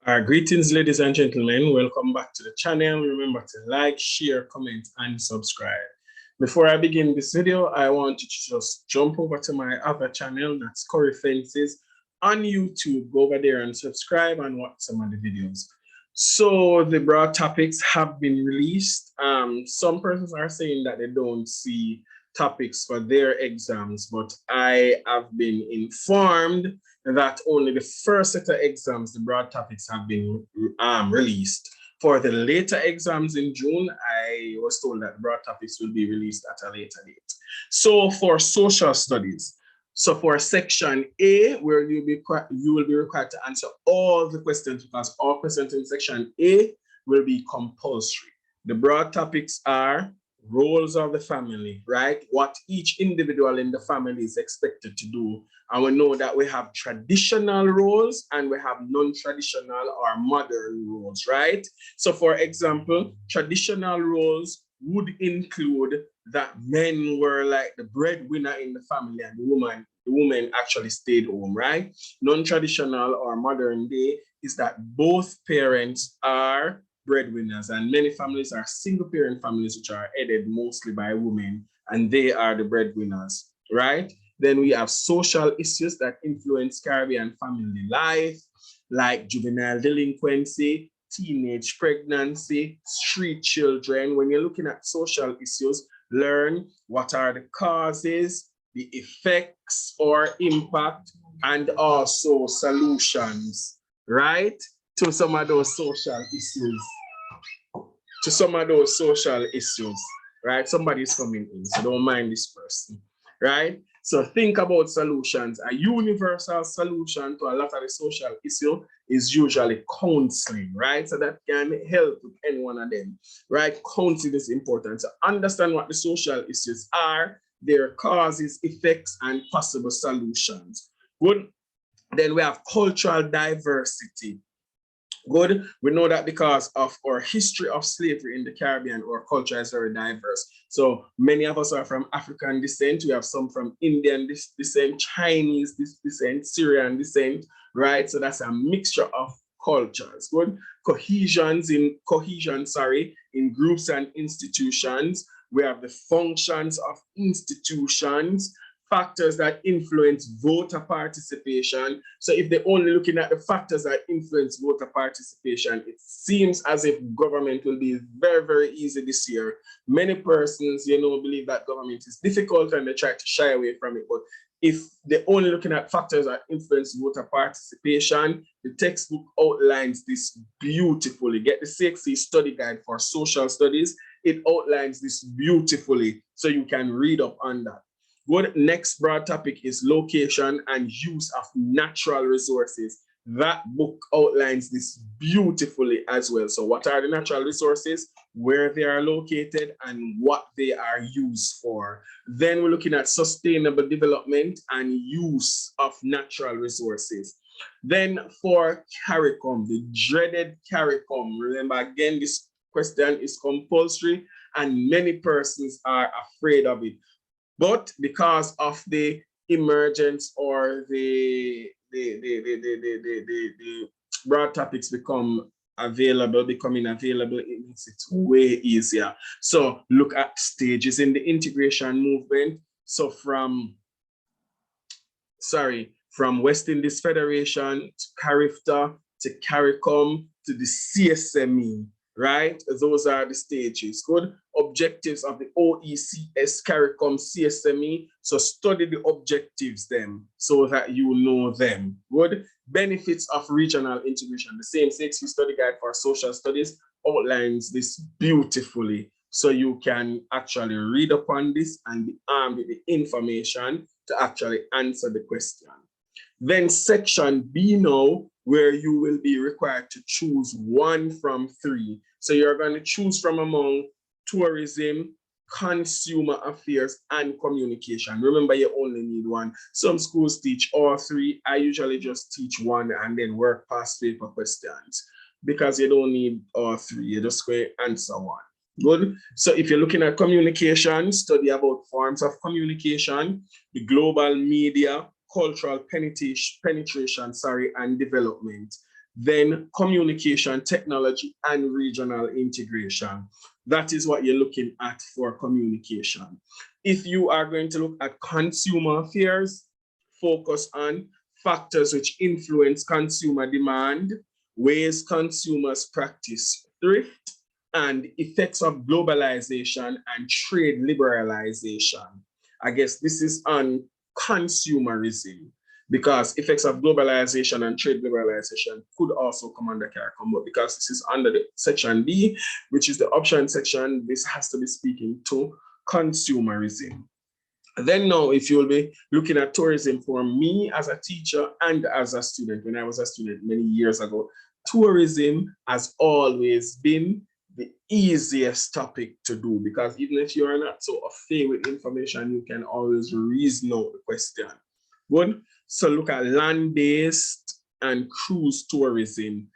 Greetings, ladies and gentlemen. Welcome back to the channel. Remember to like, share, comment, and subscribe. Before I begin this video, I want you to just jump over to my other channel, that's Corey Fences, on YouTube. Go over there and subscribe and watch some of the videos. So the broad topics have been released. Some persons are saying that they don't see topics for their exams, but I have been informed that only the first set of exams, the broad topics, have been released. For the later exams in June, I was told that broad topics will be released at a later date. So for social studies, so for section A, where you will be required to answer all the questions, because all questions in section A will be compulsory. The broad topics are roles of the family, right? What each individual in the family is expected to do. And we know that we have traditional roles and we have non-traditional or modern roles, right? So for example, traditional roles would include that men were like the breadwinner in the family and the woman actually stayed home, right? Non-traditional or modern day is that both parents are breadwinners, and many families are single parent families, which are headed mostly by women, and they are the breadwinners, right? Then we have social issues that influence Caribbean family life, like juvenile delinquency, teenage pregnancy, street children. When you're looking at social issues, learn what are the causes, the effects or impact, and also solutions, right? To some of those social issues. Right? Somebody's coming in, so don't mind this person, right? So think about solutions. A universal solution to a lot of the social issue is usually counseling, right? So that can help with any one of them, right? Counseling is important. So understand what the social issues are, their causes, effects, and possible solutions. Good. Then we have cultural diversity. Good. We know that because of our history of slavery in the Caribbean, our culture is very diverse. So many of us are from African descent. We have some from Indian descent, Chinese descent, Syrian descent, right? So that's a mixture of cultures. Good. Cohesion in groups and institutions. We have the functions of institutions, factors that influence voter participation. So if they're only looking at the factors that influence voter participation, it seems as if government will be very, very easy this year. Many persons, believe that government is difficult and they try to shy away from it. But if they're only looking at factors that influence voter participation, the textbook outlines this beautifully. Get the CXC study guide for social studies. It outlines this beautifully, so you can read up on that. Good. Next broad topic is location and use of natural resources. That book outlines this beautifully as well. So what are the natural resources, where they are located, and what they are used for. Then we're looking at sustainable development and use of natural resources. Then for CARICOM, the dreaded CARICOM, remember again, this question is compulsory and many persons are afraid of it. But because of the emergence or the broad topics becoming available, it makes it way easier. So look at stages in the integration movement. So from West Indies Federation to CARIFTA to CARICOM to the CSME, right? Those are the stages. Good. Objectives of the OECS, CARICOM, CSME. So study the objectives them so that you know them. Good. Benefits of regional integration. The same CXC study guide for social studies outlines this beautifully. So you can actually read upon this and be armed with the information to actually answer the question. Then section B now, where you will be required to choose one from three. So you're going to choose from among tourism, consumer affairs, and communication. Remember, you only need one. Some schools teach all three. I usually just teach one and then work past paper questions because you don't need all three. You just go and answer one. Good. So if you're looking at communication, study about forms of communication, the global media, cultural penetration, and development. Then communication, technology, and regional integration. That is what you're looking at for communication. If you are going to look at consumer affairs, focus on factors which influence consumer demand, ways consumers practice thrift, and effects of globalization and trade liberalization. I guess this is on consumerism, because effects of globalization and trade liberalization could also come under CARICOM, but because this is under the section B, which is the option section, this has to be speaking to consumerism. Then now, if you'll be looking at tourism for me as a teacher and as a student, when I was a student many years ago, tourism has always been the easiest topic to do, because even if you're not so afraid with information, you can always reason out the question. Good. So look at land-based and cruise tourism,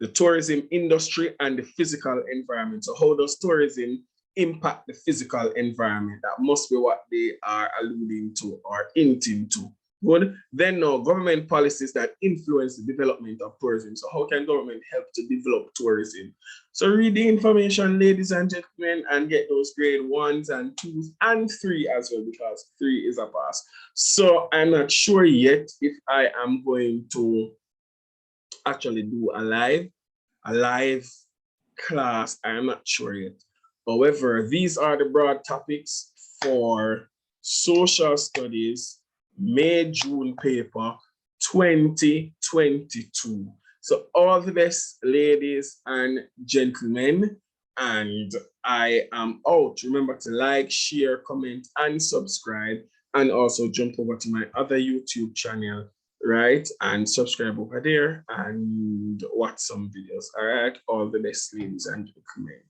the tourism industry and the physical environment. So how does tourism impact the physical environment? That must be what they are alluding to or hinting to. Good. Then now, government policies that influence the development of tourism. So how can government help to develop tourism? So read the information, ladies and gentlemen, and get those grade 1s and 2s and 3 as well, because 3 is a pass. So I'm not sure yet if I am going to actually do a live class. I'm not sure yet. However, these are the broad topics for social studies, May-June paper 2022. So all the best, ladies and gentlemen, and I am out. Remember to like, share, comment, and subscribe, and also jump over to my other YouTube channel, right? And subscribe over there and watch some videos. All right, all the best, ladies and gentlemen.